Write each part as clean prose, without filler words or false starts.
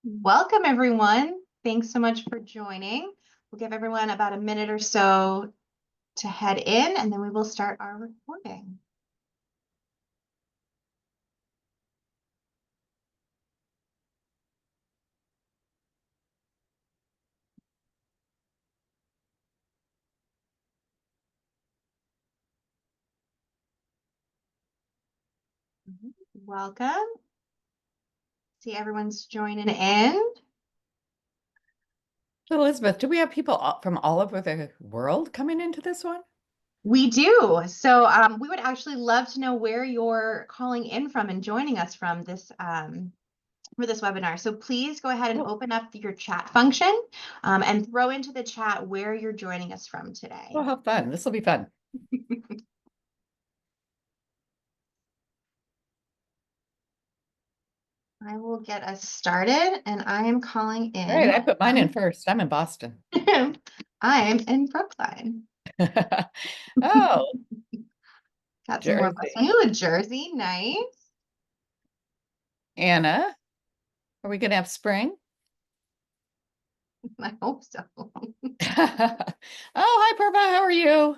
Welcome, everyone. Thanks so much for joining. We'll give everyone about a minute or so to head in, and then we will start our recording. Welcome. See everyone's joining in. Elizabeth, do we have people from all over the world coming into this one? We do. So we would actually love to know where you're calling in from and joining us from this for this webinar. So please go ahead and open up your chat function and throw into the chat where you're joining us from today. Oh, how fun. This will be fun. I will get us started, and I am calling in. All right, I put mine in first. I'm in Boston. I'm in Brookline. Oh, Got some more Jersey. Boston. Ooh, Jersey, nice. Anna, are we going to have spring? I hope so. Oh, hi, Purva. How are you?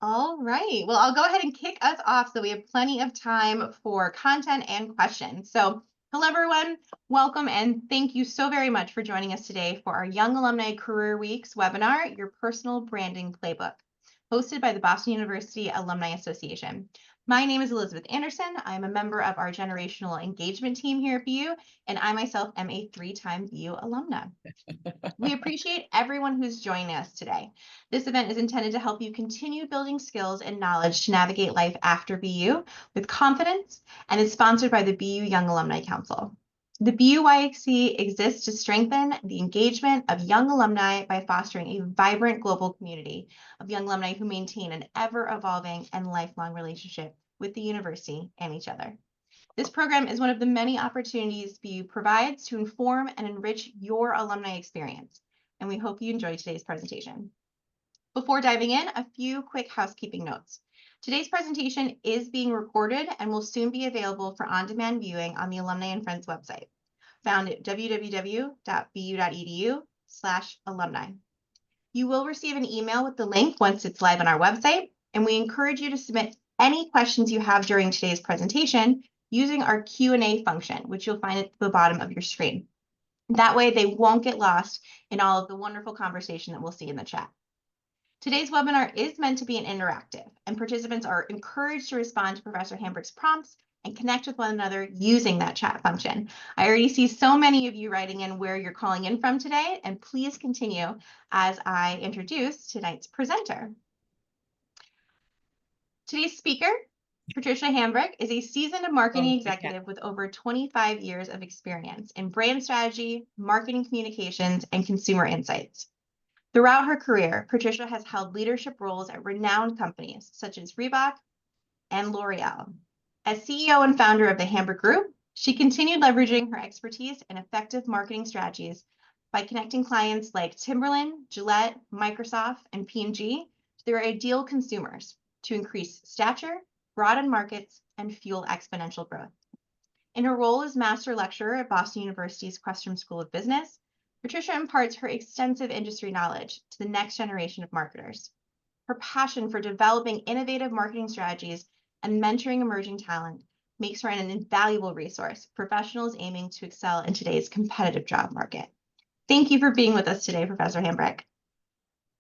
All right. Well, I'll go ahead and kick us off so we have plenty of time for content and questions. So, hello, everyone. Welcome and thank you so very much for joining us today for our Young Alumni Career Weeks webinar, Your Personal Branding Playbook, hosted by the Boston University Alumni Association. My name is Elizabeth Anderson. I'm a member of our generational engagement team here at BU, and I myself am a three-time BU alumna. We appreciate everyone who's joining us today. This event is intended to help you continue building skills and knowledge to navigate life after BU with confidence and is sponsored by the BU Young Alumni Council. The BUYXC exists to strengthen the engagement of young alumni by fostering a vibrant global community of young alumni who maintain an ever-evolving and lifelong relationship with the university and each other. This program is one of the many opportunities BU provides to inform and enrich your alumni experience, and we hope you enjoy today's presentation. Before diving in, a few quick housekeeping notes. Today's presentation is being recorded and will soon be available for on-demand viewing on the Alumni and Friends website, found at www.bu.edu/alumni. You will receive an email with the link once it's live on our website, and we encourage you to submit any questions you have during today's presentation using our Q&A function, which you'll find at the bottom of your screen. That way they won't get lost in all of the wonderful conversation that we'll see in the chat. Today's webinar is meant to be an interactive, and participants are encouraged to respond to Professor Hambrick's prompts and connect with one another using that chat function. I already see so many of you writing in where you're calling in from today, and please continue as I introduce tonight's presenter. Today's speaker, Patricia Hambrick, is a seasoned marketing executive with over 25 years of experience in brand strategy, marketing communications, and consumer insights. Throughout her career, Patricia has held leadership roles at renowned companies such as Reebok and L'Oreal. As CEO and founder of the Hambrick Group, she continued leveraging her expertise in effective marketing strategies by connecting clients like Timberland, Gillette, Microsoft, and P&G to their ideal consumers to increase stature, broaden markets, and fuel exponential growth. In her role as Master Lecturer at Boston University's Questrom School of Business, Patricia imparts her extensive industry knowledge to the next generation of marketers. Her passion for developing innovative marketing strategies and mentoring emerging talent makes her an invaluable resource for professionals aiming to excel in today's competitive job market. Thank you for being with us today, Professor Hambrick.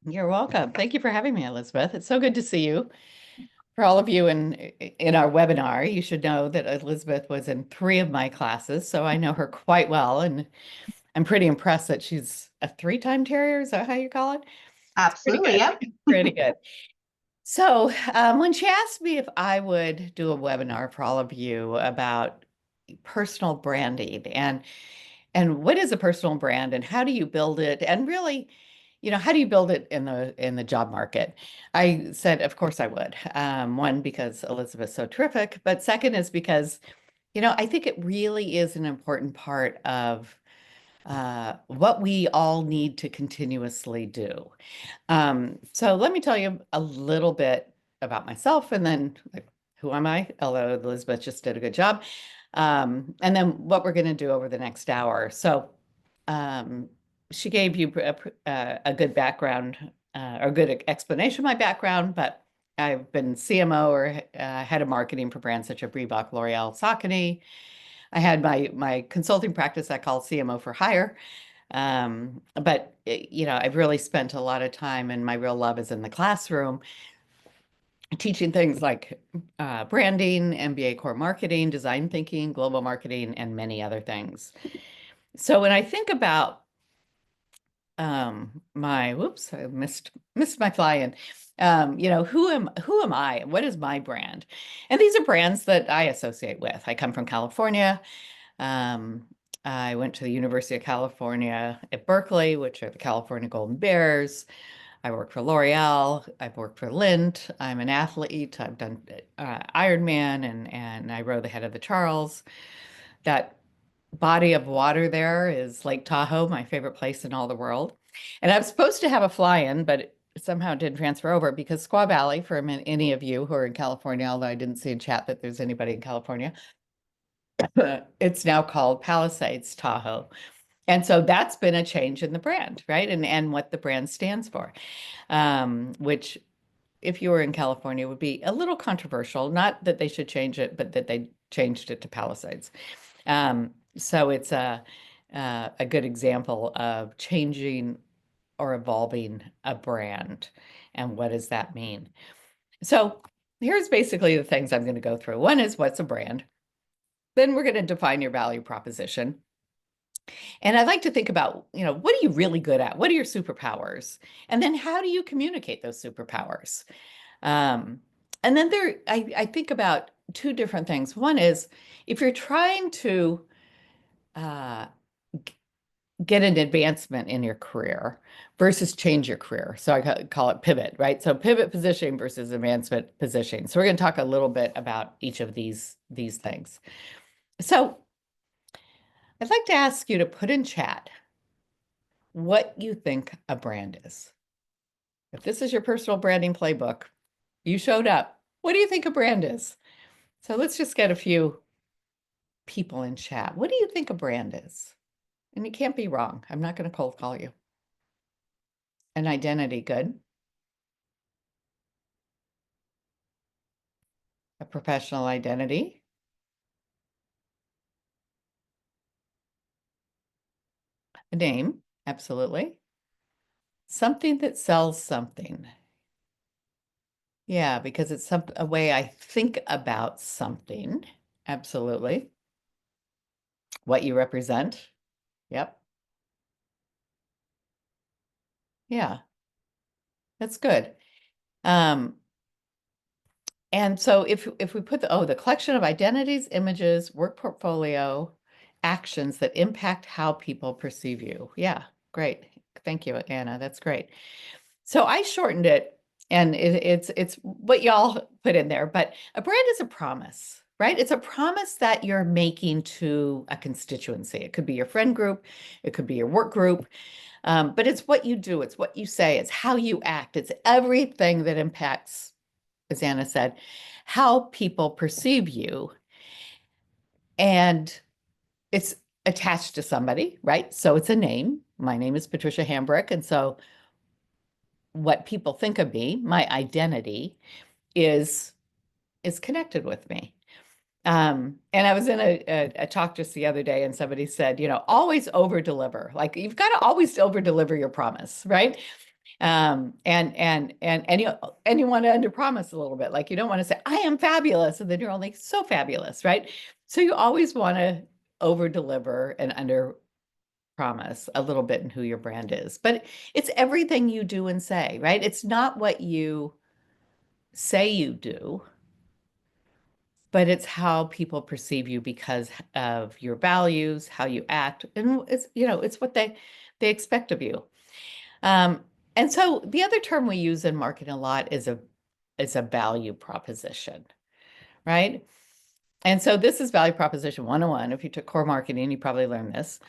You're welcome. Thank you for having me, Elizabeth. It's so good to see you. For all of you in our webinar, you should know that Elizabeth was in 3 of my classes, so I know her quite well, and I'm pretty impressed that she's a 3-time terrier. Is that how you call it? Absolutely, yep. Pretty good. So when she asked me if I would do a webinar for all of you about personal branding and what is a personal brand and how do you build it, and really, how do you build it in the job market? I said, of course I would. One, because Elizabeth's so terrific, but second is because, I think it really is an important part of what we all need to continuously do. So let me tell you a little bit about myself and then who am I? Although Elizabeth just did a good job. And then what we're going to do over the next hour. So um, she gave you a good background or a good explanation of my background, but I've been CMO or head of marketing for brands such as Reebok, L'Oreal, Saucony. I had my consulting practice I call CMO for Hire. But I've really spent a lot of time, and my real love is in the classroom, teaching things like branding, MBA core marketing, design thinking, global marketing, and many other things. So when I think about whoops, I missed my fly-in. Who am I? What is my brand? And these are brands that I associate with. I come from California. Um, I went to the University of California at Berkeley, which are the California Golden Bears. I work for L'Oreal. I've worked for Lindt. I'm an athlete. I've done Ironman, and I row the Head of the Charles. That body of water there is Lake Tahoe, my favorite place in all the world. And I was supposed to have a fly-in, but it somehow didn't transfer over because Squaw Valley, for any of you who are in California, although I didn't see in chat that there's anybody in California, it's now called Palisades Tahoe. And so that's been a change in the brand, right? And what the brand stands for, which if you were in California would be a little controversial. Not that they should change it, but that they changed it to Palisades. So it's a good example of changing or evolving a brand. And what does that mean? So here's basically the things I'm going to go through. One is, what's a brand? Then we're going to define your value proposition. And I'd like to think about, what are you really good at? What are your superpowers? And then how do you communicate those superpowers? And then I think about two different things. One is, if you're trying to get an advancement in your career versus change your career. So I call it pivot, right? So pivot positioning versus advancement positioning. So we're going to talk a little bit about each of these things. So I'd like to ask you to put in chat what you think a brand is. If this is your personal branding playbook, you showed up. What do you think a brand is? So let's just get a few people in chat. What do you think a brand is? And you can't be wrong. I'm not going to cold call you. An identity, good. A professional identity. A name, absolutely. Something that sells something. Yeah, because it's a way I think about something. Absolutely. What you represent. Yep. Yeah, that's good. And so if we put the collection of identities, images, work portfolio, actions that impact how people perceive you. Yeah, great. Thank you, Anna. That's great. So I shortened it, and it's what y'all put in there, but a brand is a promise, right? It's a promise that you're making to a constituency. It could be your friend group, it could be your work group, but it's what you do, it's what you say, it's how you act, it's everything that impacts, as Anna said, how people perceive you. And it's attached to somebody, right? So it's a name. My name is Patricia Hambrick. And so what people think of me, my identity, is connected with me. And I was in a talk just the other day, and somebody said, always over deliver. Like, you've got to always over deliver your promise, right? And you want to under promise a little bit. Like, you don't want to say, I am fabulous, and then you're only so fabulous, right? So you always want to over deliver and under promise a little bit in who your brand is. But it's everything you do and say, right? It's not what you say you do, but it's how people perceive you because of your values, how you act, and it's what they expect of you. And so the other term we use in marketing a lot is a value proposition, right? And so this is value proposition 101. If you took core marketing, you probably learned this.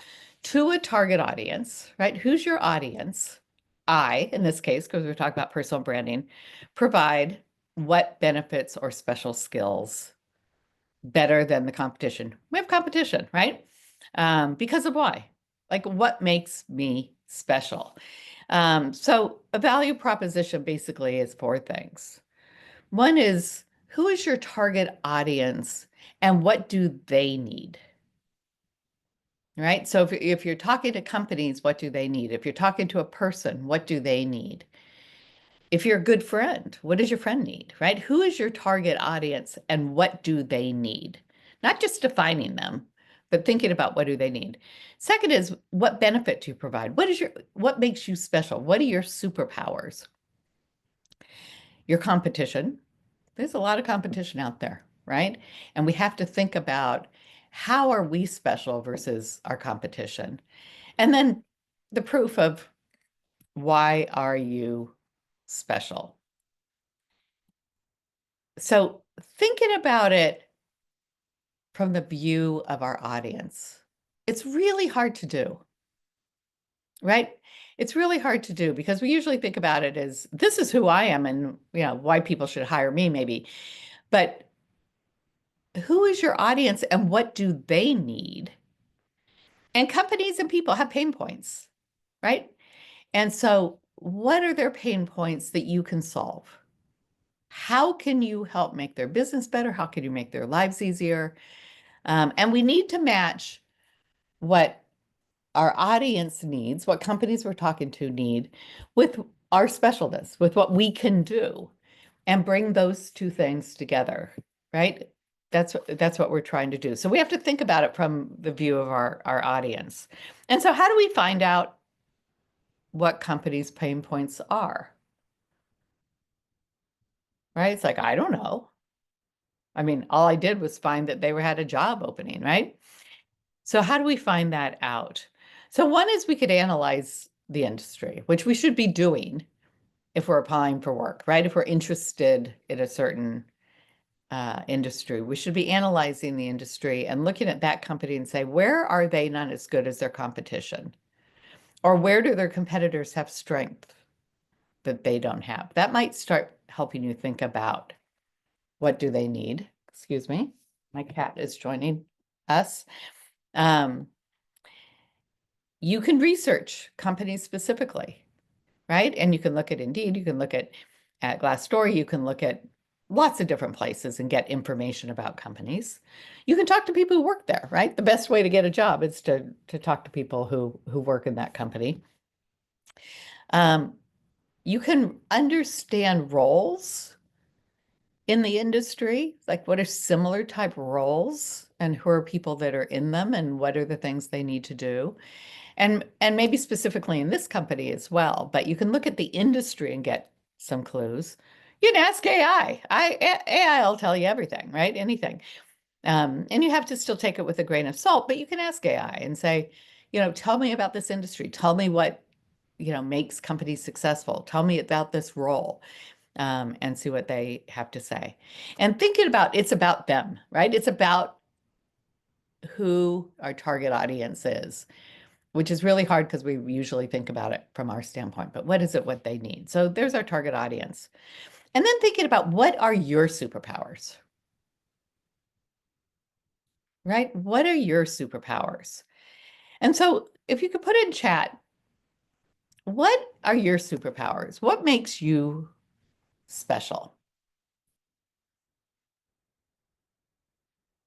To a target audience, right? Who's your audience? I, in this case, because we're talking about personal branding, provide what benefits or special skills better than the competition? We have competition, right? Because of why? Like, what makes me special? So a value proposition basically is four things. One is, who is your target audience and what do they need? Right? So if you're talking to companies, what do they need? If you're talking to a person, what do they need? If you're a good friend, what does your friend need, right? Who is your target audience and what do they need? Not just defining them, but thinking about what do they need. Second is, what benefit do you provide? What makes you special? What are your superpowers? Your competition. There's a lot of competition out there, right? And we have to think about, how are we special versus our competition? And then the proof of, why are you special? So thinking about it from the view of our audience, it's really hard to do, right? It's really hard to do because we usually think about it as, this is who I am and, why people should hire me maybe. But who is your audience and what do they need? And companies and people have pain points, right? And so what are their pain points that you can solve? How can you help make their business better? How can you make their lives easier? And we need to match what our audience needs, what companies we're talking to need, with our specialness, with what we can do, and bring those two things together, right? That's what we're trying to do. So we have to think about it from the view of our audience. And so how do we find out what companies' pain points are? Right? It's like, I don't know. I mean, all I did was find that they had a job opening, right? So how do we find that out? So one is, we could analyze the industry, which we should be doing if we're applying for work, right? If we're interested in a certain industry, we should be analyzing the industry and looking at that company and say, where are they not as good as their competition? Or where do their competitors have strength that they don't have? That might start helping you think about, what do they need? Excuse me, my cat is joining us. You can research companies specifically, right? And you can look at Indeed, you can look at Glassdoor, you can look at lots of different places and get information about companies. You can talk to people who work there, right? The best way to get a job is to talk to people who work in that company. You can understand roles in the industry, like what are similar type roles and who are people that are in them and what are the things they need to do. And maybe specifically in this company as well, but you can look at the industry and get some clues. You can ask AI. AI will tell you everything, right? Anything. And you have to still take it with a grain of salt, but you can ask AI and say, tell me about this industry. Tell me what, makes companies successful. Tell me about this role, and see what they have to say. And thinking about, it's about them, right? It's about who our target audience is, which is really hard because we usually think about it from our standpoint, but what is it, what they need? So there's our target audience. And then thinking about, what are your superpowers, right? What are your superpowers? And so if you could put in chat, what are your superpowers? What makes you special?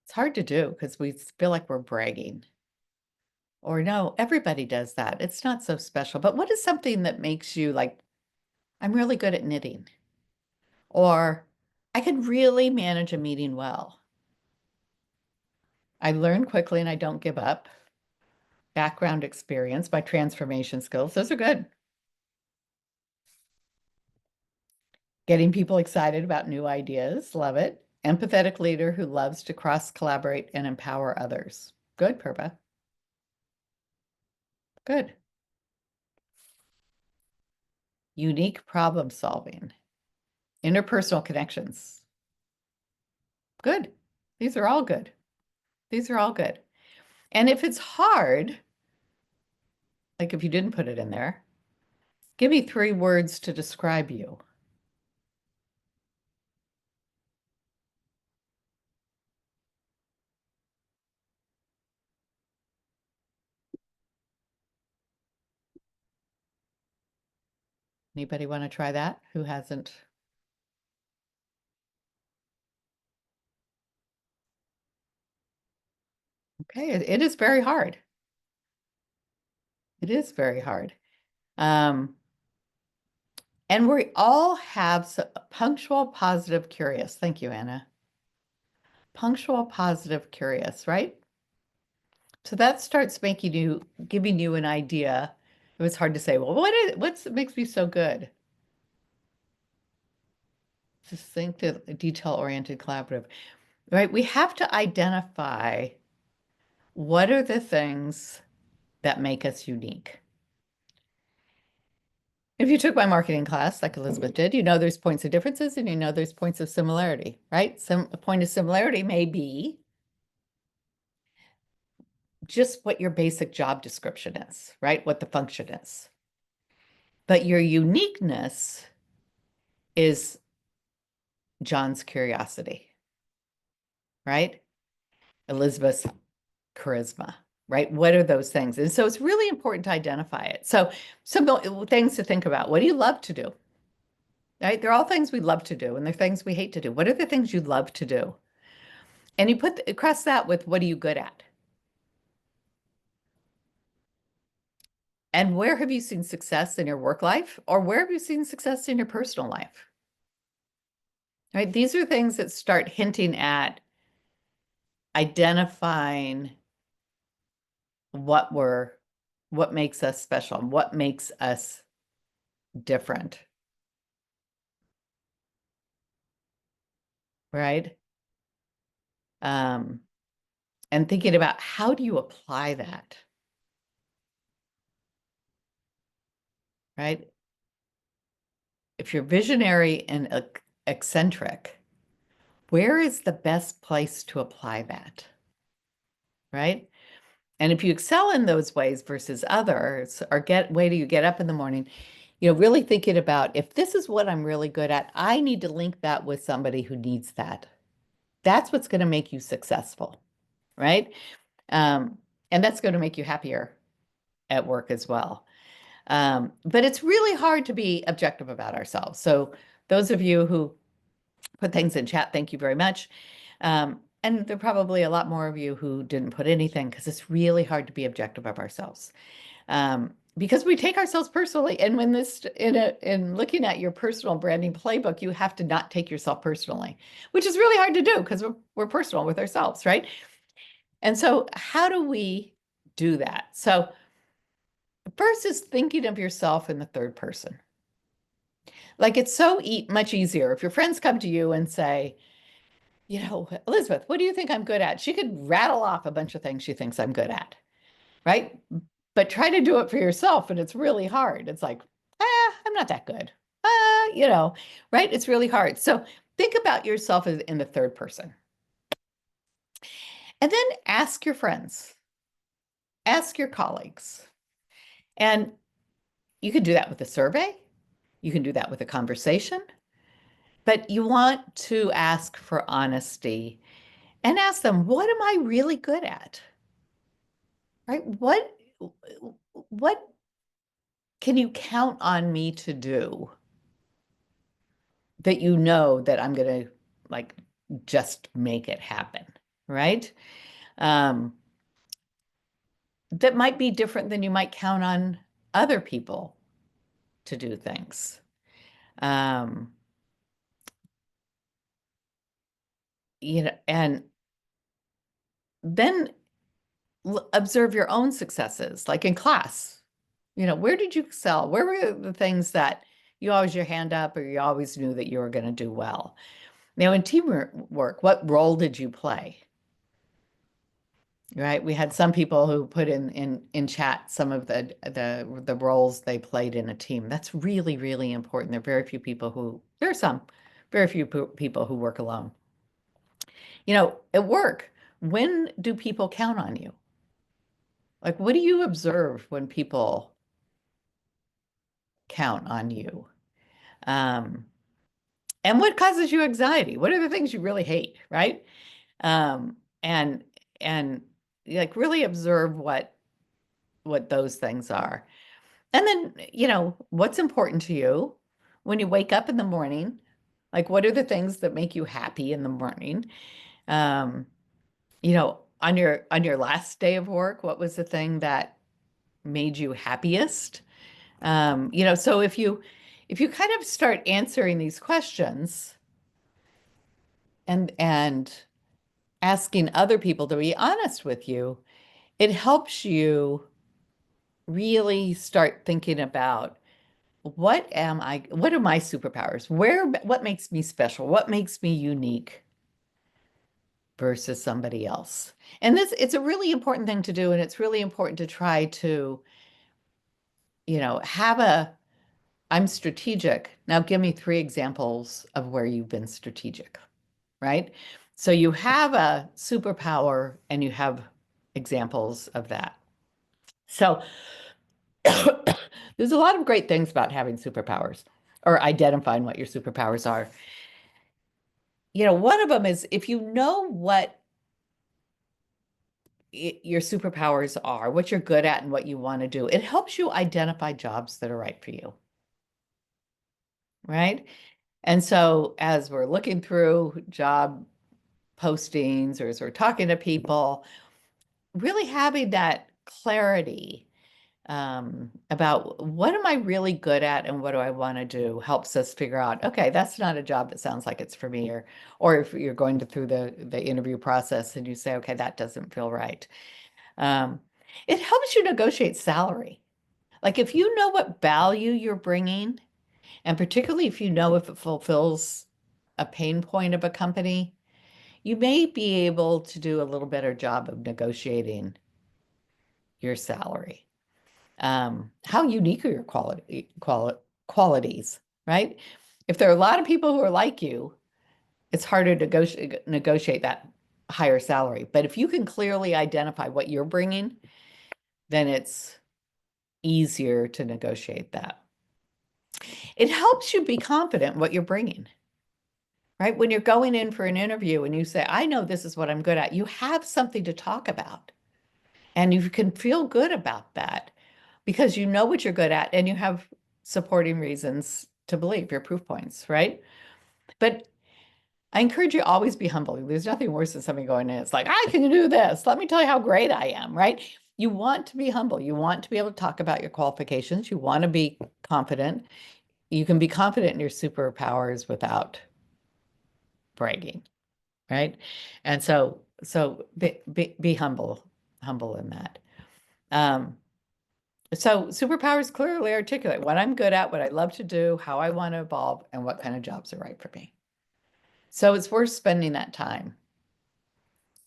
It's hard to do because we feel like we're bragging. Or no, everybody does that. It's not so special. But what is something that makes you like, I'm really good at knitting? Or I can really manage a meeting well. I learn quickly and I don't give up. Background experience, my transformation skills, those are good. Getting people excited about new ideas, love it. Empathetic leader who loves to cross-collaborate and empower others. Good, Purva. Good. Unique problem solving. Interpersonal connections. Good. These are all good. These are all good. And if it's hard, like if you didn't put it in there, give me 3 words to describe you. Anybody want to try that? Who hasn't? Okay, it is very hard. It is very hard. And we all have punctual, positive, curious. Thank you, Anna. Punctual, positive, curious, right? So that starts giving you an idea. It was hard to say, well, what makes me so good? Distinctive, detail-oriented, collaborative, right? We have to identify what are the things that make us unique. If you took my marketing class, like Elizabeth did, you know there's points of differences and you know there's points of similarity, right? A point of similarity may be just what your basic job description is, right? What the function is. But your uniqueness is John's curiosity, right? Elizabeth's charisma, right? What are those things? And so it's really important to identify it. So some things to think about. What do you love to do? Right? They're all things we love to do, and they're things we hate to do. What are the things you love to do? And you put across that with what are you good at? And where have you seen success in your work life, or where have you seen success in your personal life? Right? These are things that start hinting at identifying what makes us special, what makes us different. Right? And thinking about how do you apply that? Right? If you're visionary and eccentric, where is the best place to apply that? Right? And if you excel in those ways versus others, or way do you get up in the morning, really thinking about if this is what I'm really good at, I need to link that with somebody who needs that. That's what's going to make you successful, right? And that's going to make you happier at work as well. But it's really hard to be objective about ourselves. So those of you who put things in chat, thank you very much. And there are probably a lot more of you who didn't put anything because it's really hard to be objective of ourselves. Because we take ourselves personally. And when in looking at your personal branding playbook, you have to not take yourself personally, which is really hard to do because we're personal with ourselves, right? And so how do we do that? So first is thinking of yourself in the third person. Like it's so much easier if your friends come to you and say, Elizabeth, what do you think I'm good at? She could rattle off a bunch of things she thinks I'm good at, right? But try to do it for yourself, and it's really hard. It's like, I'm not that good. Right? It's really hard. So think about yourself as in the third person. And then ask your friends, ask your colleagues. And you can do that with a survey. You can do that with a conversation. But you want to ask for honesty and ask them, what am I really good at? Right? What can you count on me to do that you know that I'm going to like just make it happen, right? That might be different than you might count on other people to do things. And then observe your own successes, like in class. Where did you excel? Where were the things that you always your hand up or you always knew that you were going to do well? Now, in teamwork, what role did you play? Right? We had some people who put in chat some of the roles they played in a team. That's really, really important. There are some very few people who work alone. At work, when do people count on you? Like, what do you observe when people count on you? And what causes you anxiety? What are the things you really hate, right? And like really observe what those things are. And then, what's important to you when you wake up in the morning? Like, what are the things that make you happy in the morning? Um, on your last day of work, what was the thing that made you happiest? So if you kind of start answering these questions and asking other people to be honest with you, it helps you really start thinking about what are my superpowers? What makes me special? What makes me unique versus somebody else? And it's a really important thing to do, and it's really important to try to, I'm strategic. Now give me 3 examples of where you've been strategic, right? So you have a superpower and you have examples of that. So there's a lot of great things about having superpowers or identifying what your superpowers are. One of them is if you know what your superpowers are, what you're good at and what you want to do, it helps you identify jobs that are right for you, right? And so as we're looking through job postings or as we're talking to people, really having that clarity about what am I really good at and what do I want to do helps us figure out, okay, that's not a job that sounds like it's for me, or if you're going through the interview process and you say, okay, that doesn't feel right. Um, it helps you negotiate salary. Like if you know what value you're bringing, and particularly if you know if it fulfills a pain point of a company, you may be able to do a little better job of negotiating your salary. How unique are your qualities, right? If there are a lot of people who are like you, it's harder to negotiate that higher salary. But if you can clearly identify what you're bringing, then it's easier to negotiate that. It helps you be confident in what you're bringing, right? When you're going in for an interview and you say, I know this is what I'm good at, you have something to talk about. And you can feel good about that because you know what you're good at and you have supporting reasons to believe your proof points, right? But I encourage you always be humble. There's nothing worse than somebody going in. It's like, I can do this. Let me tell you how great I am, right? You want to be humble. You want to be able to talk about your qualifications. You want to be confident. You can be confident in your superpowers without bragging, right? And so be humble in that. So superpowers clearly articulate what I'm good at, what I love to do, how I want to evolve, and what kind of jobs are right for me. So it's worth spending that time.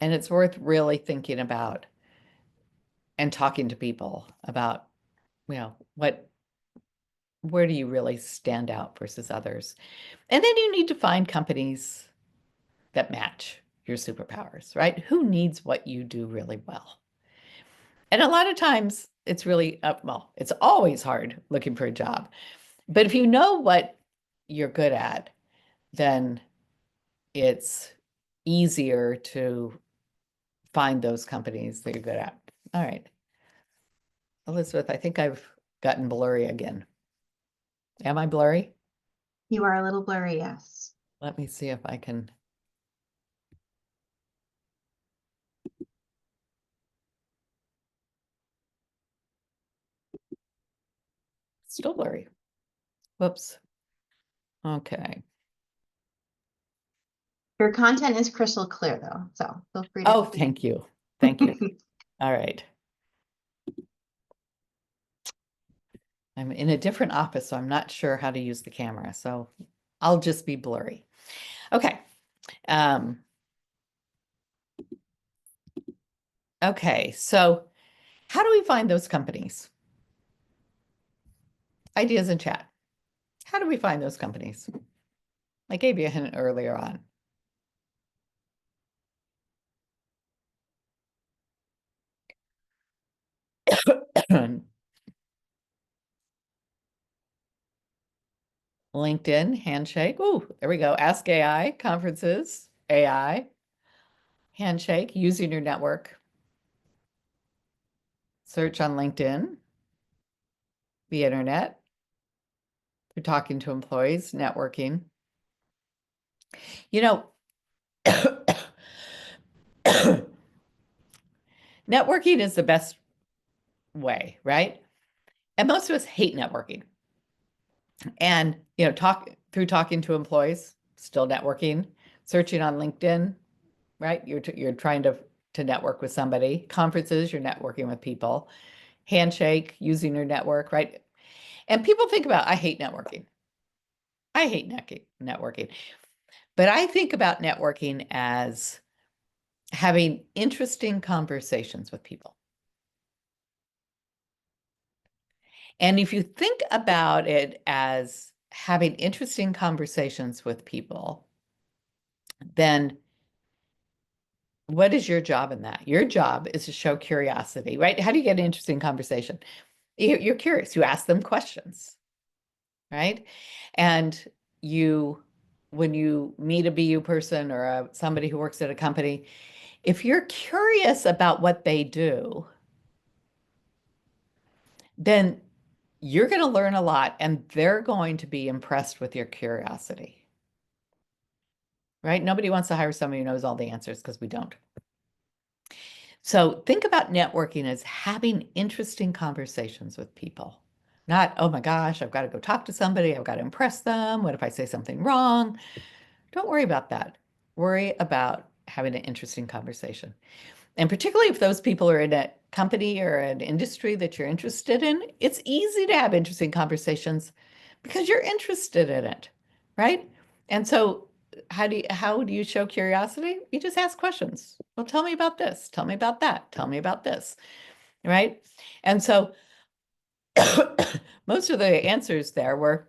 And it's worth really thinking about and talking to people about, where do you really stand out versus others? And then you need to find companies that match your superpowers, right? Who needs what you do really well? And a lot of times it's really, it's always hard looking for a job. But if you know what you're good at, then it's easier to find those companies that you're good at. All right. Elizabeth, I think I've gotten blurry again. Am I blurry? You are a little blurry, yes. Let me see if I can. Still blurry. Whoops. Okay. Your content is crystal clear though, so feel free to. Oh, thank you. Thank you. All right. I'm in a different office, so I'm not sure how to use the camera. So I'll just be blurry. Okay. Okay. So how do we find those companies? Ideas in chat. How do we find those companies? I gave you a hint earlier on. LinkedIn, Handshake. Ooh, there we go. Ask AI, conferences, AI, Handshake, using your network. Search on LinkedIn. the internet, through talking to employees, networking. You know, networking is the best way, right? And most of us hate networking. And, talking to employees, still networking, searching on LinkedIn, right? You're trying to network with somebody. Conferences, you're networking with people. Handshake, using your network, right? And people think about, I hate networking. I hate networking. But I think about networking as having interesting conversations with people. And if you think about it as having interesting conversations with people, then what is your job in that? Your job is to show curiosity, right? How do you get an interesting conversation? You're curious. You ask them questions, right? And when you meet a BU person or somebody who works at a company, if you're curious about what they do, then you're going to learn a lot and they're going to be impressed with your curiosity, right? Nobody wants to hire somebody who knows all the answers because we don't. So think about networking as having interesting conversations with people. Not, oh my gosh, I've got to go talk to somebody. I've got to impress them. What if I say something wrong? Don't worry about that. Worry about having an interesting conversation. And particularly if those people are in a company or an industry that you're interested in, it's easy to have interesting conversations because you're interested in it, right? And so how do you show curiosity? You just ask questions. Well, tell me about this. Tell me about that. Tell me about this, right? And so most of the answers there were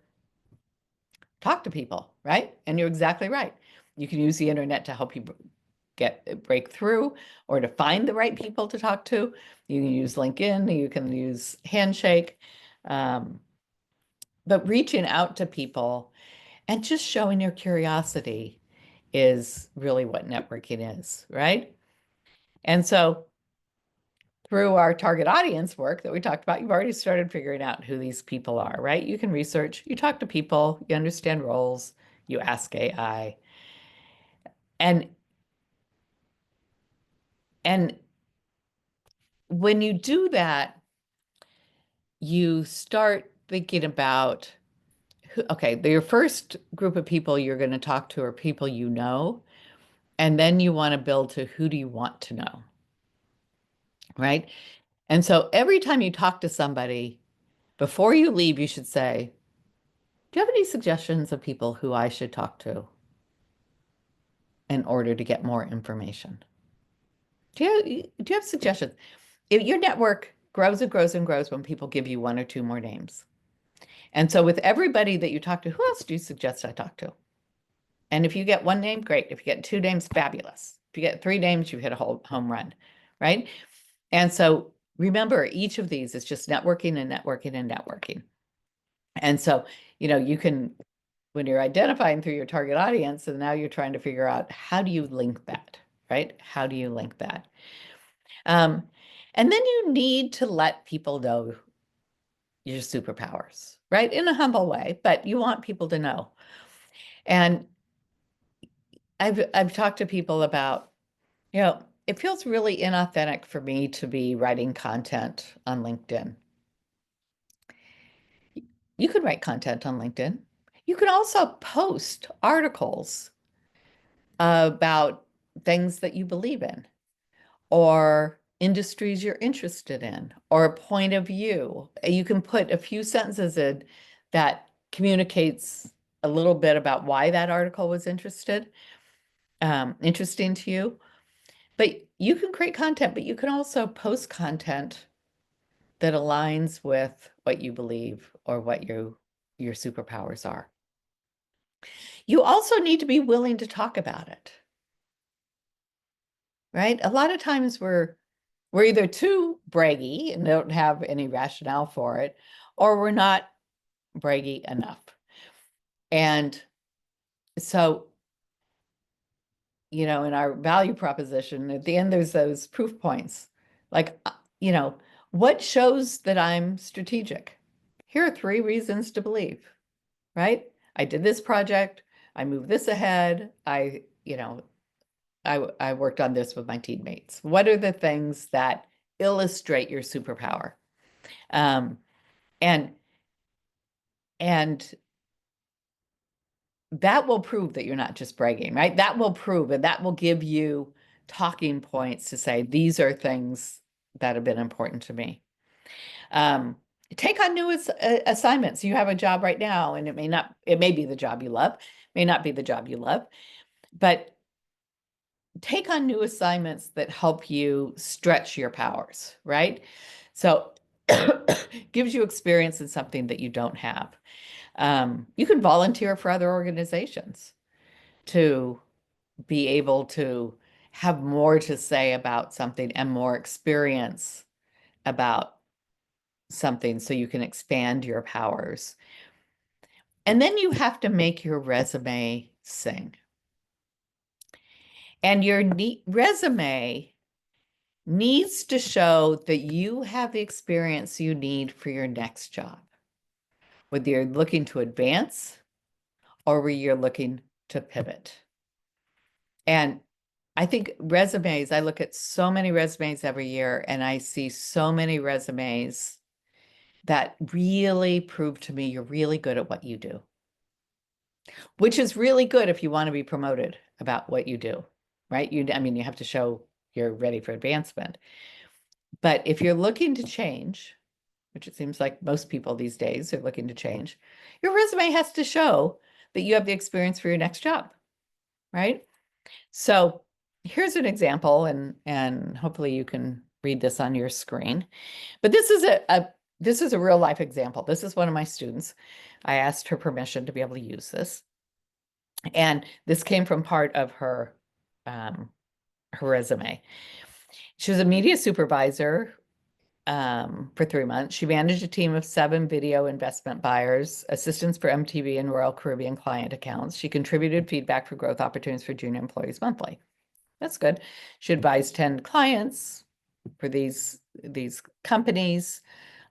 talk to people, right? And you're exactly right. You can use the internet to help you break through or to find the right people to talk to. You can use LinkedIn, you can use Handshake, but reaching out to people and just showing your curiosity is really what networking is, right? And so through our target audience work that we talked about, you've already started figuring out who these people are, right? You can research, you talk to people, you understand roles, you ask AI. And when you do that, you start thinking about, okay, your first group of people you're going to talk to are people you know, and then you want to build to who do you want to know, right? And so every time you talk to somebody, before you leave, you should say, do you have any suggestions of people who I should talk to in order to get more information? Do you have suggestions? If your network grows and grows and grows when people give you one or two more names. And so with everybody that you talk to, who else do you suggest I talk to? And if you get one name, great. If you get two names, fabulous. If you get three names, you hit a whole home run, right? And so remember, each of these is just networking and networking and networking. And so, you can, when you're identifying through your target audience, and now you're trying to figure out how do you link that, right? How do you link that? And then you need to let people know your superpowers, right? In a humble way, but you want people to know. And I've talked to people about, it feels really inauthentic for me to be writing content on LinkedIn. You could write content on LinkedIn. You could also post articles about things that you believe in, or industries you're interested in, or a point of view. You can put a few sentences in that communicates a little bit about why that article was interesting to you. But you can create content, but you can also post content that aligns with what you believe or what your superpowers are. You also need to be willing to talk about it, right? A lot of times we're either too braggy and don't have any rationale for it, or we're not braggy enough. And so, in our value proposition, at the end, there's those proof points. Like, what shows that I'm strategic? here are 3 reasons to believe, right? I did this project, I moved this ahead, I worked on this with my teammates. What are the things that illustrate your superpower? Um, and and that will prove that you're not just bragging, right? That will prove, and that will give you talking points to say, these are things that have been important to me. Take on new assignments. You have a job right now, and it may be the job you love, may not be the job you love, but take on new assignments that help you stretch your powers, right? So gives you experience in something that you don't have. You can volunteer for other organizations to be able to have more to say about something and more experience about something so you can expand your powers. And then you have to make your resume sing. And your resume needs to show that you have the experience you need for your next job, whether you're looking to advance or whether you're looking to pivot. And I think resumes, I look at so many resumes every year, and I see so many resumes that really prove to me you're really good at what you do, which is really good if you want to be promoted about what you do, right? You have to show you're ready for advancement. But if you're looking to change, which it seems like most people these days are looking to change, your resume has to show that you have the experience for your next job, right? So here's an example, and hopefully you can read this on your screen. But this is a real life example. This is one of my students. I asked her permission to be able to use this. And this came from part of her resume. She was a media supervisor for 3 months. She managed a team of 7 video investment buyers, assistants for MTV and Royal Caribbean client accounts. She contributed feedback for growth opportunities for junior employees monthly. That's good. She advised 10 clients for these companies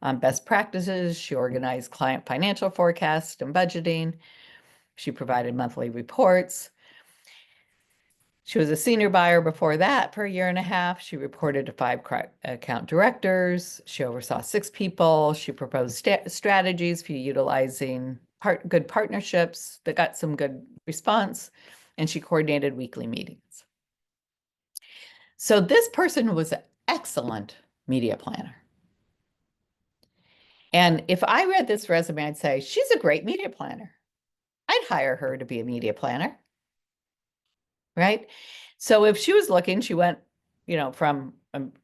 on best practices. She organized client financial forecast and budgeting. She provided monthly reports. She was a senior buyer before that for 1.5 years. She reported to 5 account directors. She oversaw 6 people. She proposed strategies for utilizing good partnerships that got some good response. And she coordinated weekly meetings. So this person was an excellent media planner. And if I read this resume, I'd say, she's a great media planner. I'd hire her to be a media planner, right? So if she was looking, she went, from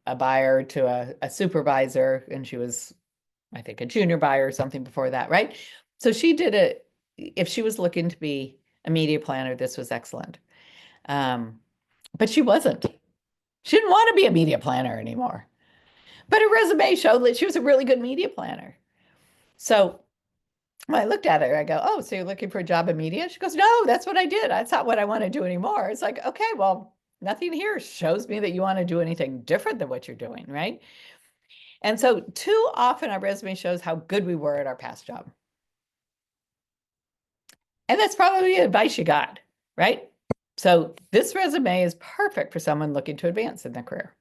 a buyer to a supervisor, and she was, I think, a junior buyer or something before that, right? So she did it. If she was looking to be a media planner, this was excellent. But she wasn't. She didn't want to be a media planner anymore. But her resume showed that she was a really good media planner. So when I looked at her, I go, oh, so you're looking for a job in media? She goes, no, that's what I did. That's not what I want to do anymore. It's like, okay, well, nothing here shows me that you want to do anything different than what you're doing, right? And so too often our resume shows how good we were at our past job. And that's probably the advice you got, right? So this resume is perfect for someone looking to advance in their career.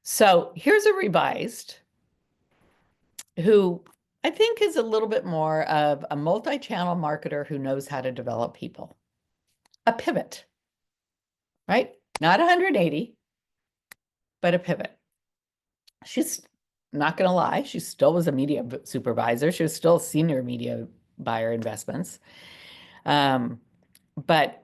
So here's a revised who I think is a little bit more of a multi-channel marketer who knows how to develop people. A pivot, right? Not 180, but a pivot. She's not going to lie. She still was a media supervisor. She was still a senior media buyer investments. But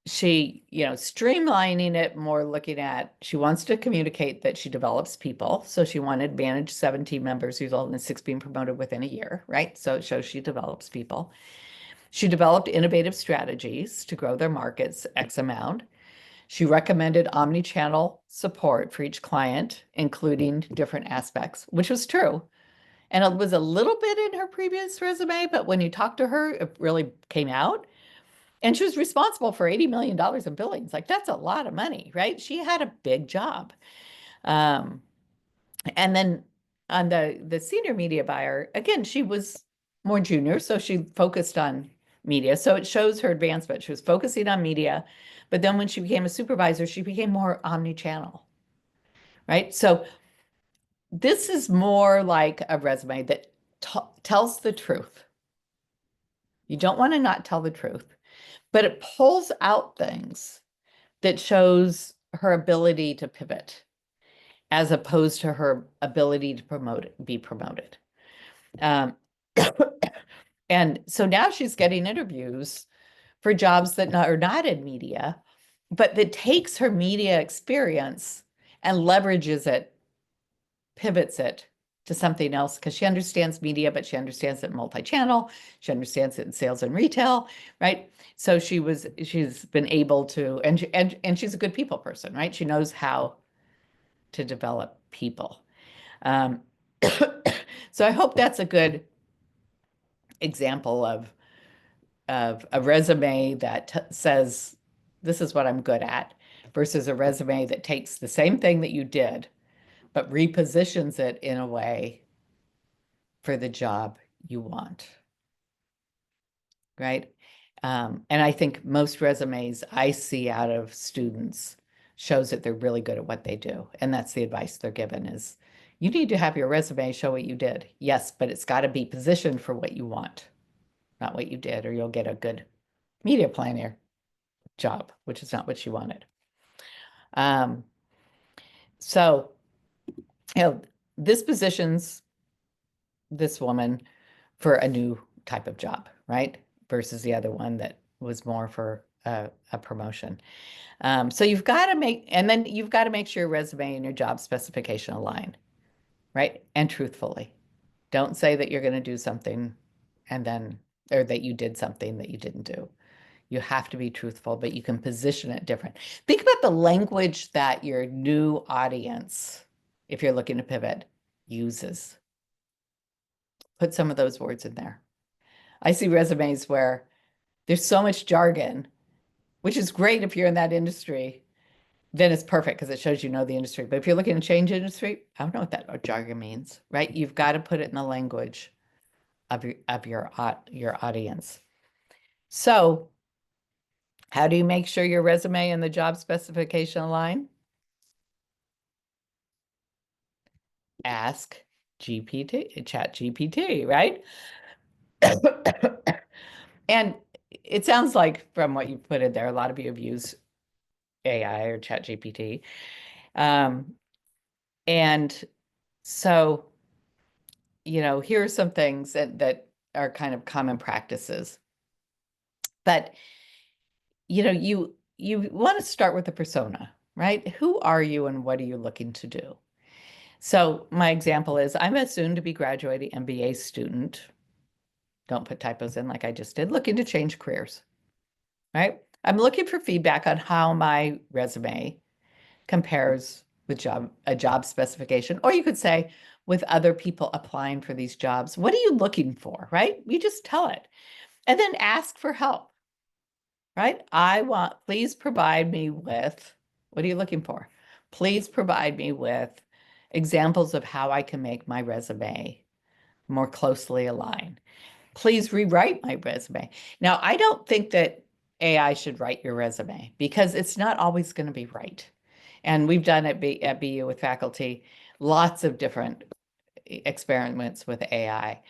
she, streamlining it more, looking at, she wants to communicate that she develops people. So she wanted to manage 7 team members, who's all in 6 being promoted within a year, right? So it shows she develops people. She developed innovative strategies to grow their markets X amount. She recommended omni-channel support for each client, including different aspects, which was true. And it was a little bit in her previous resume, but when you talk to her, it really came out. And she was responsible for $80 million in billings. Like, that's a lot of money, right? She had a big job. And then On the senior media buyer, again, she was more junior, so she focused on media. So it shows her advancement. She was focusing on media, but then when she became a supervisor, she became more omni-channel, right? So this is more like a resume that tells the truth. You don't want to not tell the truth, but it pulls out things that shows her ability to pivot as opposed to her ability to be promoted. Um, and so now she's getting interviews for jobs that are not in media, but that takes her media experience and leverages it, pivots it to something else because she understands media, but she understands it multi-channel. She understands it in sales and retail, right? So she's been able to, and she's a good people person, right? She knows how to develop people. Um, so I hope that's a good example of a resume that says, this is what I'm good at, versus a resume that takes the same thing that you did, but repositions it in a way for the job you want, right? And I think most resumes I see out of students shows that they're really good at what they do. And that's the advice they're given is, you need to have your resume show what you did. Yes, but it's got to be positioned for what you want, not what you did, or you'll get a good media planner job, which is not what you wanted. Um, so, this positions this woman for a new type of job, right? Versus the other one that was more for a promotion. So you've got to you've got to make sure your resume and your job specification align, right? And truthfully. Don't say that you're going to do something or that you did something that you didn't do. You have to be truthful, but you can position it different. Think about the language that your new audience, if you're looking to pivot, uses. Put some of those words in there. I see resumes where there's so much jargon, which is great if you're in that industry, then it's perfect because it shows you know the industry. But if you're looking to change industry, I don't know what that jargon means, right? You've got to put it in the language of your audience. So how do you make sure your resume and the job specification align? Ask Chat GPT, right? And it sounds like from what you put in there, a lot of you have used AI or Chat GPT. And so, here are some things that are kind of common practices. But, you want to start with the persona, right? Who are you and what are you looking to do? So my example is I'm a soon-to-be graduating MBA student. Don't put typos in like I just did. Looking to change careers, right? I'm looking for feedback on how my resume compares with a job specification, or you could say with other people applying for these jobs. What are you looking for, right? You just tell it. And then ask for help, right? Please provide me with, what are you looking for? Please provide me with examples of how I can make my resume more closely aligned. Please rewrite my resume. Now, I don't think that AI should write your resume because it's not always going to be right. And we've done at BU with faculty lots of different experiments with AI.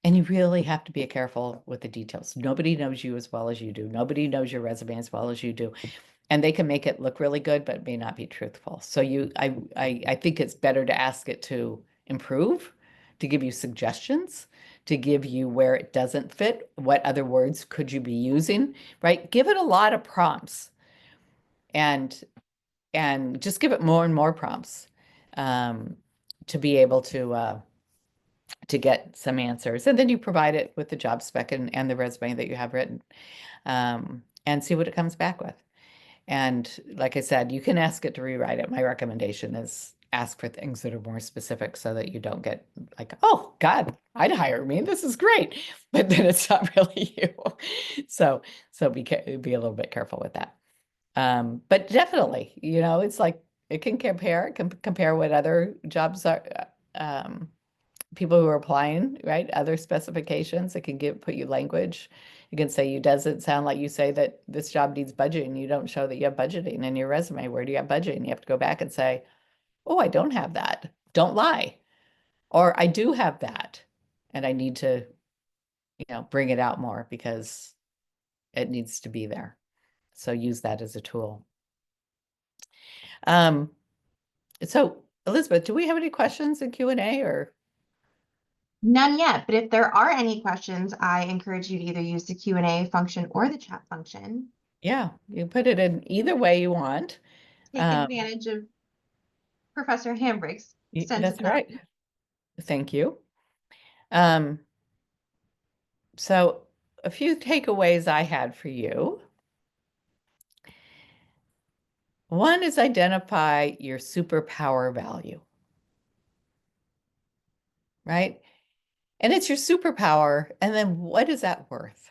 And you really have to be careful with the details. Nobody knows you as well as you do. Nobody knows your resume as well as you do. And they can make it look really good, but it may not be truthful. So I think it's better to ask it to improve, to give you suggestions, to give you where it doesn't fit, what other words could you be using, right? Give it a lot of prompts and just give it more and more prompts to be able to get some answers. And then you provide it with the job spec and the resume that you have written and see what it comes back with. And like I said, you can ask it to rewrite it. My recommendation is ask for things that are more specific so that you don't get like, oh God, I'd hire me. This is great. But then it's not really you. So be a little bit careful with that. But definitely, it's like it can compare what other jobs people who are applying, right? Other specifications. It can put you language. You can say, you doesn't sound like you say that this job needs budgeting. You don't show that you have budgeting in your resume. Where do you have budgeting? You have to go back and say, oh, I don't have that. Don't lie. Or I do have that. And I need to, bring it out more because it needs to be there. So use that as a tool. So Elizabeth, do we have any questions in Q&A or? None yet, but if there are any questions, I encourage you to either use the Q&A function or the chat function. Yeah, you put it in either way you want. Take advantage of Professor Hambrick's extensive That's right. knowledge. Thank you. So a few takeaways I had for you. One is identify your superpower value, right? And it's your superpower. And then what is that worth?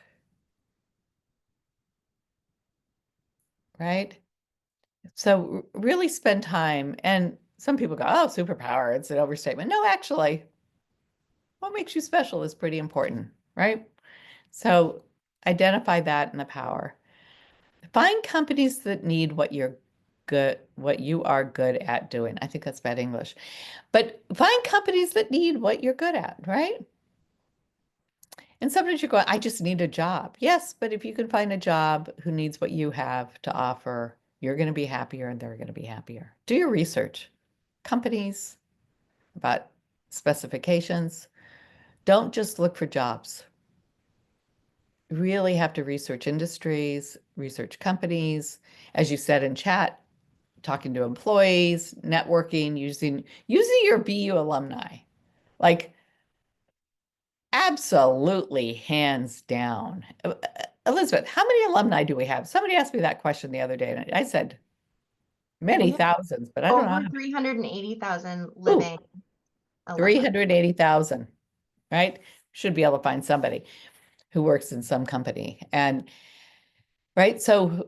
Right? So really spend time. And some people go, oh, superpower, it's an overstatement. No, actually, what makes you special is pretty important, right? So identify that in the power. Find companies that need what you are good at doing. I think that's bad English. But find companies that need what you're good at, right? And sometimes you're going, I just need a job. Yes, but if you can find a job who needs what you have to offer, you're going to be happier and they're going to be happier. Do your research. Companies, about specifications. Don't just look for jobs. Really have to research industries, research companies. As you said in chat, talking to employees, networking, using your BU alumni. Like absolutely hands down. Elizabeth, how many alumni do we have? Somebody asked me that question the other day, and I said many thousands, but I don't know. Over 380,000 Ooh, living alumni. 380,000, right? Should be able to find somebody who works in some company. And right, so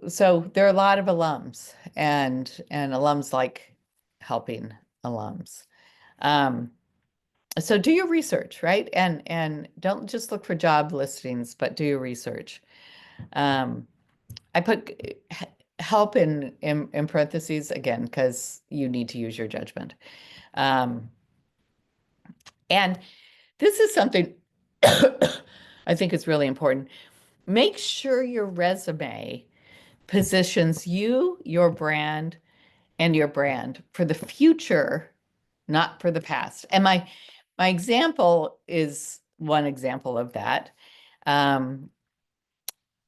there are a lot of alums, and alums like helping alums. So do your research, right? And don't just look for job listings, but do your research. I put help in parentheses again, because you need to use your judgment. And this is something I think is really important. Make sure your resume positions you, your brand, and your brand for the future, not for the past. And my example is one example of that.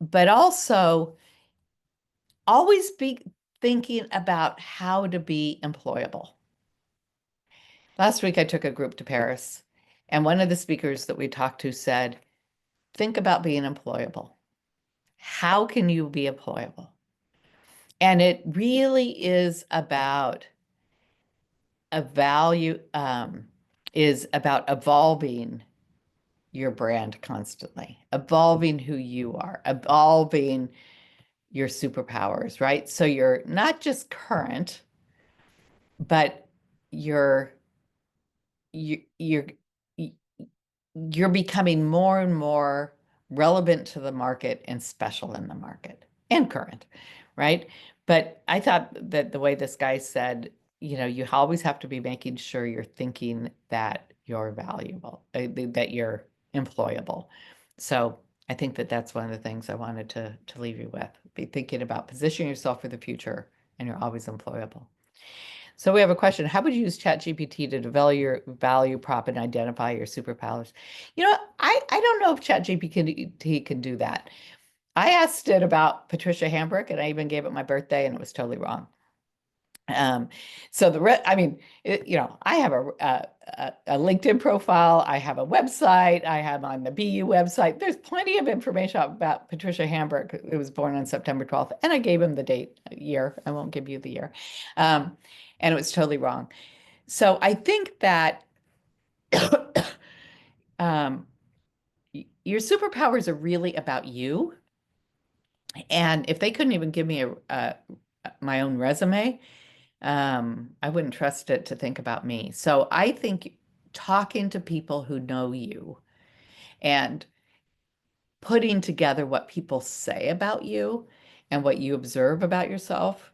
But also always be thinking about how to be employable. Last week, I took a group to Paris, and one of the speakers that we talked to said, think about being employable. How can you be employable? And it really is about a value, is about evolving your brand constantly, evolving who you are, evolving your superpowers, right? So you're not just current, but you're you're becoming more and more relevant to the market and special in the market and current, right? But I thought that the way this guy said, you always have to be making sure you're thinking that you're valuable, that you're employable. So I think that that's one of the things I wanted to leave you with. Be thinking about positioning yourself for the future, and you're always employable. So we have a question. How would you use ChatGPT to develop your value prop and identify your superpowers? I don't know if ChatGPT can do that. I asked it about Patricia Hambrick, and I even gave it my birthday, and it was totally wrong. So I have a LinkedIn profile. I have a website. I have on the BU website. There's plenty of information about Patricia Hambrick, who was born on September 12th. And I gave him the date, year. I won't give you the year. And it was totally wrong. So I think that your superpowers are really about you. And if they couldn't even give me my own resume, I wouldn't trust it to think about me. So I think talking to people who know you and putting together what people say about you and what you observe about yourself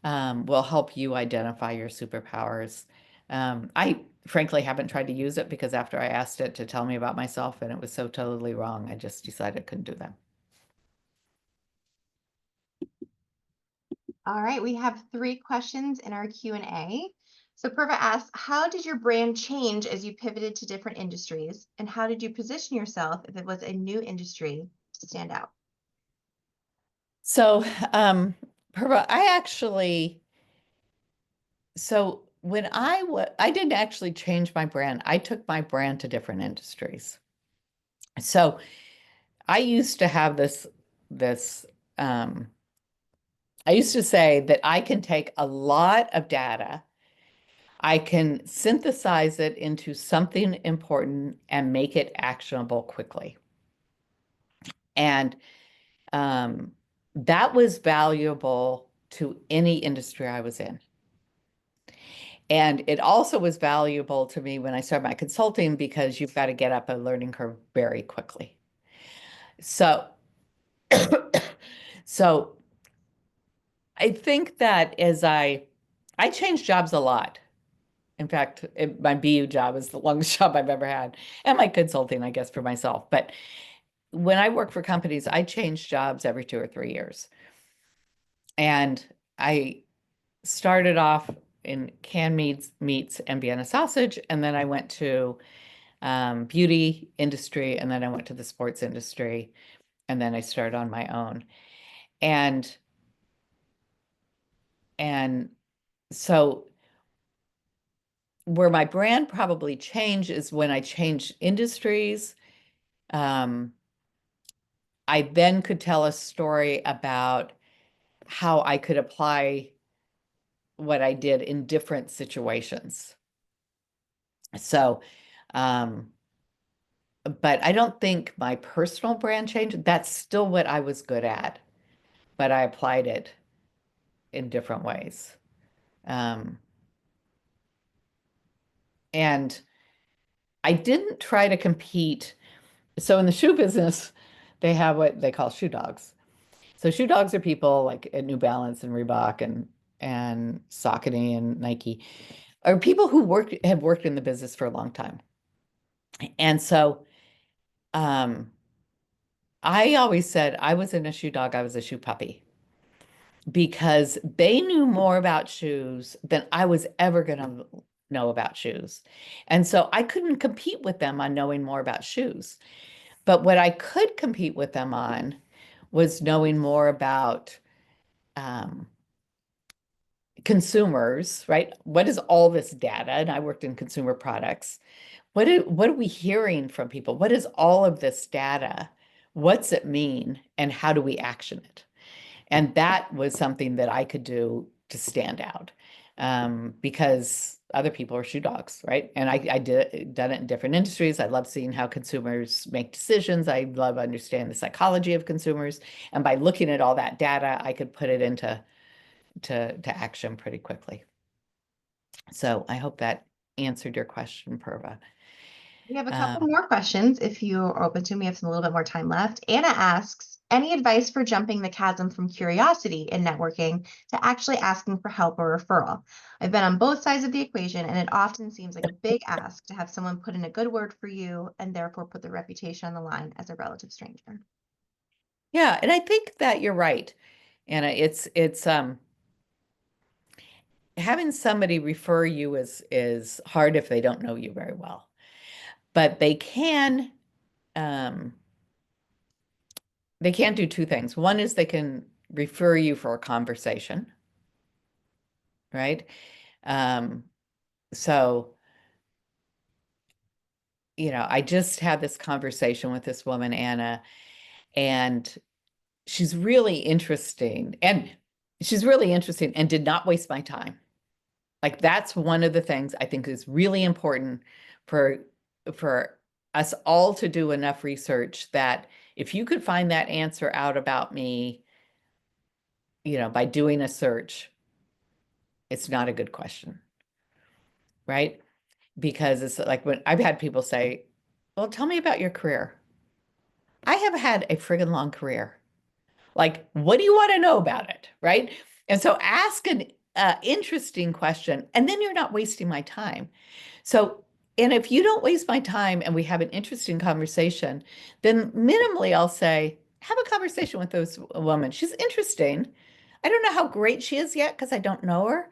will help you identify your superpowers. I frankly haven't tried to use it because after I asked it to tell me about myself and it was so totally wrong, I just decided I couldn't do that. All right, we have 3 questions in our Q&A. So Purva asks, how did your brand change as you pivoted to different industries? And how did you position yourself if it was a new industry to stand out? So, Purva, so when I didn't actually change my brand. I took my brand to different industries. So I used to have this, um, I used to say that I can take a lot of data, I can synthesize it into something important and make it actionable quickly. And um, that was valuable to any industry I was in. And it also was valuable to me when I started my consulting because you've got to get up a learning curve very quickly. So, so I think that I changed jobs a lot. In fact, my BU job is the longest job I've ever had, and my consulting, I guess, for myself. But when I work for companies, I change jobs every 2 or 3 years. And I started off in canned meats and Vienna sausage, and then I went to beauty industry, and then I went to the sports industry, and then I started on my own. And and so where my brand probably changed is when I changed industries. Um, I then could tell a story about how I could apply what I did in different situations. So, um, but I don't think my personal brand changed. That's still what I was good at, but I applied it in different ways. Um, and I didn't try to compete. So in the shoe business, they have what they call shoe dogs. So shoe dogs are people like at New Balance and Reebok and Saucony and Nike, are people who have worked in the business for a long time. And so I always said I wasn't a shoe dog, I was a shoe puppy because they knew more about shoes than I was ever going to know about shoes. And so I couldn't compete with them on knowing more about shoes. But what I could compete with them on was knowing more about um, consumers, right? What is all this data? And I worked in consumer products. What are we hearing from people? What is all of this data? What's it mean? And how do we action it? And that was something that I could do to stand out because other people are shoe dogs, right? And I done it in different industries. I love seeing how consumers make decisions. I love understanding the psychology of consumers. And by looking at all that data, I could put it into to action pretty quickly. So I hope that answered your question, Purva. We have a couple Um, more questions if you are open to. We have a little bit more time left. Anna asks, any advice for jumping the chasm from curiosity in networking to actually asking for help or referral? I've been on both sides of the equation, and it often seems like a big ask to have someone put in a good word for you and therefore put their reputation on the line as a relative stranger. yeah, and I think that you're right, Anna. It's having somebody refer you is hard if they don't know you very well, but um, they can do two things. One is they can refer you for a conversation, right? Um, so, I just had this conversation with this woman, Anna, and she's really interesting. And she's really interesting and did not waste my time. Like that's one of the things I think is really important for for us all to do enough research that if you could find that answer out about me, by doing a search, it's not a good question, right? because it's like when I've had people say, well, tell me about your career. I have had a friggin' long career. Like, what do you want to know about it? Right. And so ask an interesting question, and then you're not wasting my time. So, and if you don't waste my time and we have an interesting conversation, then minimally I'll say, have a conversation with this woman. She's interesting. I don't know how great she is yet because I don't know her,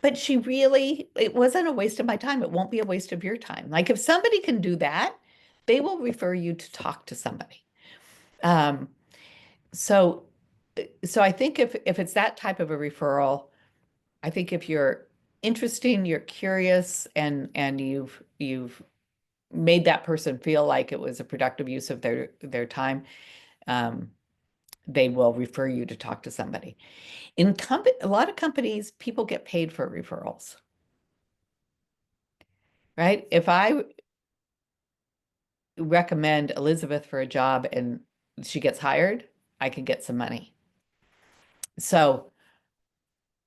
but she really, it wasn't a waste of my time. It won't be a waste of your time. Like if somebody can do that, they will refer you to talk to somebody. Um, so, so I think if it's that type of a referral, I think if you're interesting, you're curious, and you've made that person feel like it was a productive use of their time, um, they will refer you to talk to somebody. In a lot of companies, people get paid for referrals, right? If I recommend Elizabeth for a job and she gets hired, I can get some money. So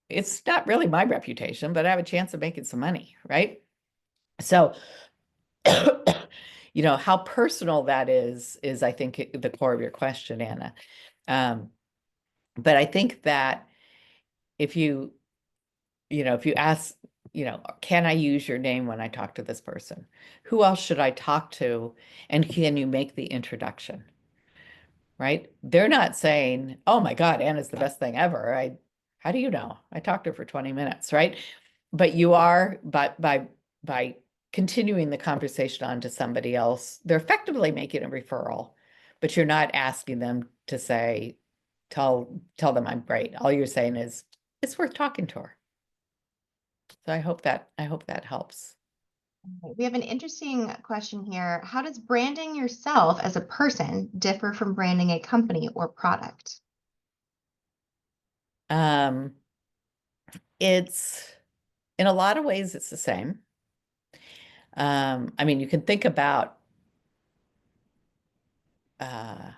it's not really my reputation, but I have a chance of making some money, right? So, how personal that is I think the core of your question, Anna. Um, but I think that if if you ask, can I use your name when I talk to this person? Who else should I talk to? And can you make the introduction? Right? They're not saying, oh my God, Anna's the best thing ever. How do you know? I talked to her for 20 minutes, right? But you are, but by continuing the conversation on to somebody else, they're effectively making a referral, but you're not asking them to say, tell them I'm great. All you're saying is it's worth talking to her. So I hope that helps. We have an interesting question here. How does branding yourself as a person differ from branding a company or product? Um, it's in a lot of ways it's the same. I mean, you can think about uh,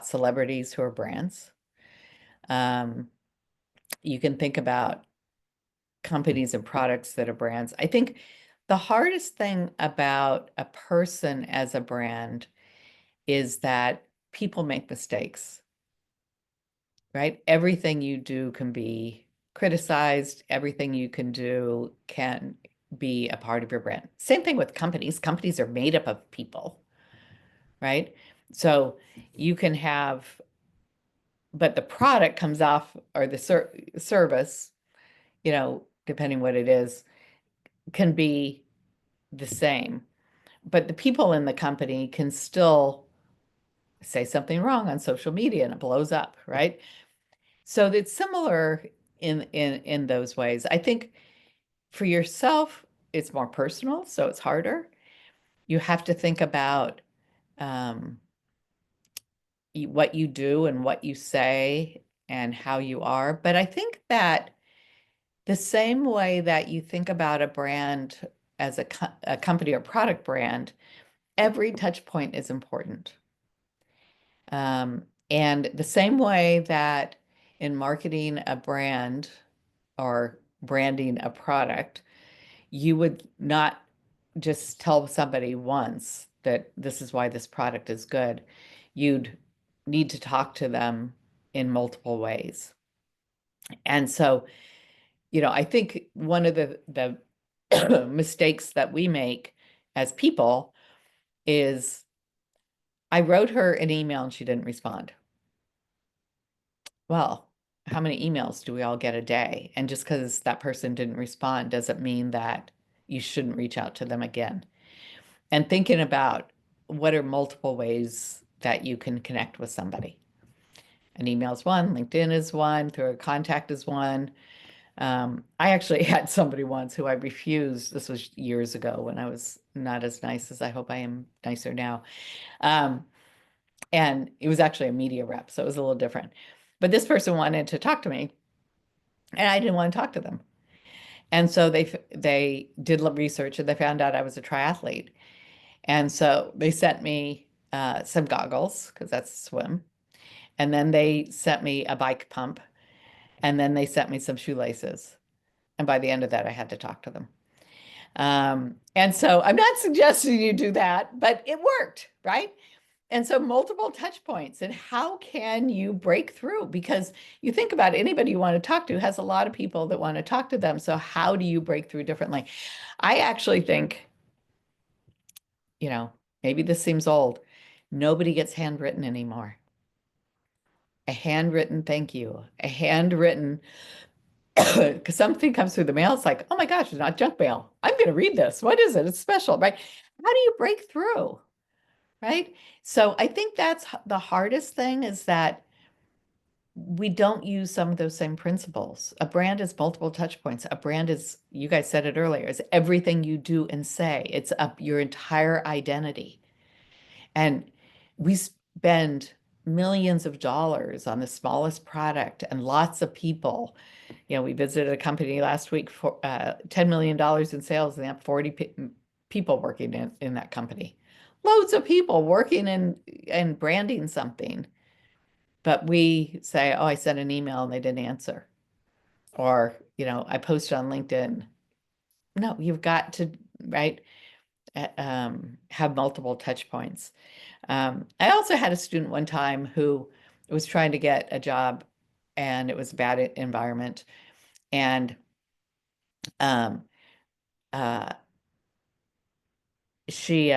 celebrities who are brands. Um, you can think about companies and products that are brands. I think the hardest thing about a person as a brand is that people make mistakes, right? Everything you do can be criticized. Everything you can do can be a part of your brand. Same thing with companies. Companies are made up of people, right? So you can have, but the product comes off, or the service, depending what it is, can be the same. But the people in the company can still say something wrong on social media and it blows up, right? So it's similar in those ways. I think for yourself, it's more personal, so it's harder. You have to think about um, what you do and what you say and how you are. But I think that the same way that you think about a brand as a company or product brand, every touch point is important. And the same way that in marketing a brand or branding a product, you would not just tell somebody once that this is why this product is good. You'd need to talk to them in multiple ways. And so, I think one of the mistakes that we make as people is I wrote her an email and she didn't respond. Well, how many emails do we all get a day? And just because that person didn't respond doesn't mean that you shouldn't reach out to them again. And thinking about what are multiple ways that you can connect with somebody. An email is one, LinkedIn is one, through a contact is one. I actually had somebody once who I refused. This was years ago when I was not as nice as I hope I am nicer now. Um, and it was actually a media rep, so it was a little different. But this person wanted to talk to me, and I didn't want to talk to them. And so they did research and they found out I was a triathlete. And so they sent me some goggles because that's swim. And then they sent me a bike pump. And then they sent me some shoelaces. And by the end of that, I had to talk to them. And so I'm not suggesting you do that, but it worked, right? And so multiple touch points. And how can you break through? Because you think about it, anybody you want to talk to has a lot of people that want to talk to them. So how do you break through differently? I actually think, maybe this seems old. Nobody gets handwritten anymore. A handwritten thank you, a handwritten, because something comes through the mail. It's like, oh my gosh, it's not junk mail. I'm going to read this. What is it? It's special, right? How do you break through? Right? So I think that's the hardest thing, is that we don't use some of those same principles. A brand is multiple touch points. A brand is, you guys said it earlier, is everything you do and say. It's up your entire identity. And we spend millions of dollars on the smallest product, and lots of people. We visited a company last week for $10 million in sales, and they have 40 people working in that company. Loads of people working and branding something. But we say, oh, I sent an email and they didn't answer. Or, I posted on LinkedIn. No, you've got to, right, have multiple touch points. I also had a student one time who was trying to get a job, and it was a bad environment. And um, uh, she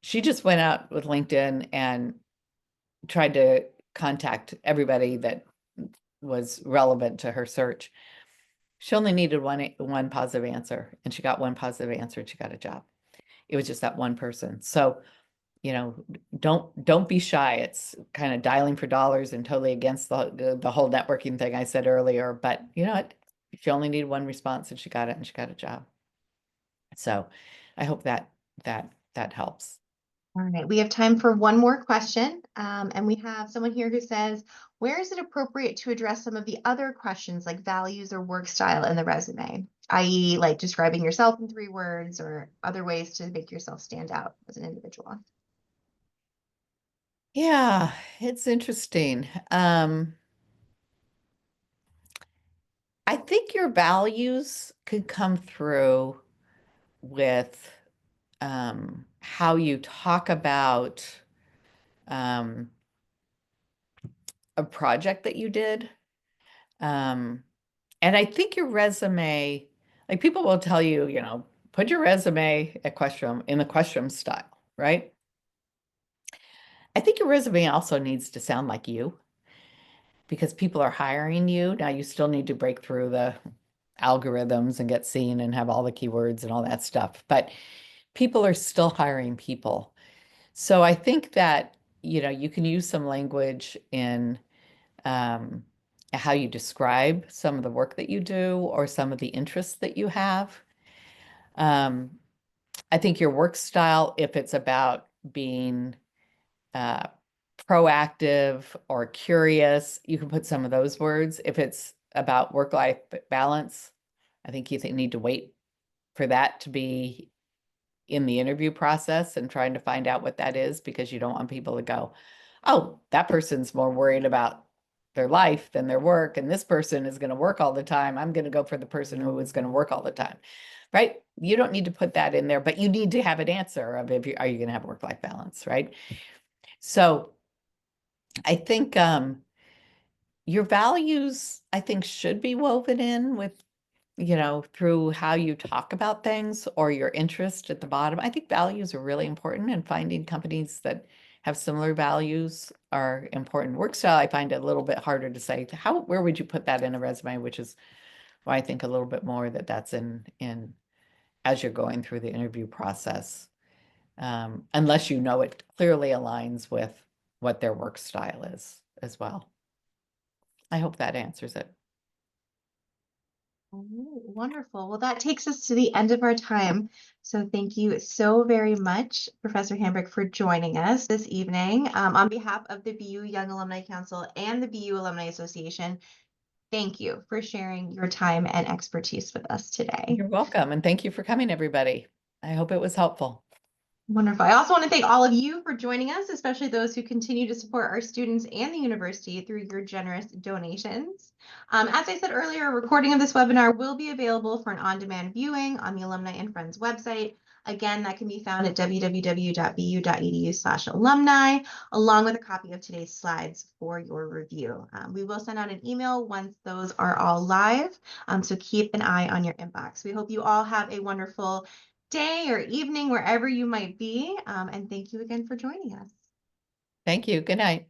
just went out with LinkedIn and tried to contact everybody that was relevant to her search. She only needed one positive answer, and she got one positive answer, and she got a job. It was just that one person. So, don't be shy. It's kind of dialing for dollars and totally against the whole networking thing I said earlier. But you know what? She only needed one response, and she got it, and she got a job. So I hope that helps. All right, we have time for one more question. And we have someone here who says, where is it appropriate to address some of the other questions like values or work style in the resume, i.e. like describing yourself in 3 words or other ways to make yourself stand out as an individual? Yeah, it's interesting. I think your values could come through with how you talk about um, a project that you did. And I think your resume, like people will tell you, put your resume at Questrom in the Questrom style, right? I think your resume also needs to sound like you, because people are hiring you. Now you still need to break through the algorithms and get seen and have all the keywords and all that stuff, but people are still hiring people. So I think that, you can use some language in how you describe some of the work that you do or some of the interests that you have. I think your work style, if it's about being proactive or curious, you can put some of those words. If it's about work-life balance, I think you need to wait for that to be in the interview process and trying to find out what that is, because you don't want people to go, oh, that person's more worried about their life than their work, and this person is going to work all the time. I'm going to go for the person who is going to work all the time, right? You don't need to put that in there, but you need to have an answer of are you going to have work-life balance, right? So I think your values, I think, should be woven in with, through how you talk about things or your interest at the bottom. I think values are really important, and finding companies that have similar values are important. Work style, I find it a little bit harder to say. Where would you put that in a resume? Which is why I think a little bit more that's in as you're going through the interview process, unless it clearly aligns with what their work style is as well. I hope that answers it. Oh, wonderful. Well, that takes us to the end of our time. So thank you so very much, Professor Hambrick, for joining us this evening. On behalf of the BU Young Alumni Council and the BU Alumni Association, thank you for sharing your time and expertise with us today. You're welcome. And thank you for coming, everybody. I hope it was helpful. Wonderful. I also want to thank all of you for joining us, especially those who continue to support our students and the university through your generous donations. As I said earlier, a recording of this webinar will be available for an on-demand viewing on the Alumni and Friends website. Again, that can be found at www.bu.edu/alumni, along with a copy of today's slides for your review. We will send out an email once those are all live, so keep an eye on your inbox. We hope you all have a wonderful day or evening wherever you might be. And thank you again for joining us. Thank you. Good night.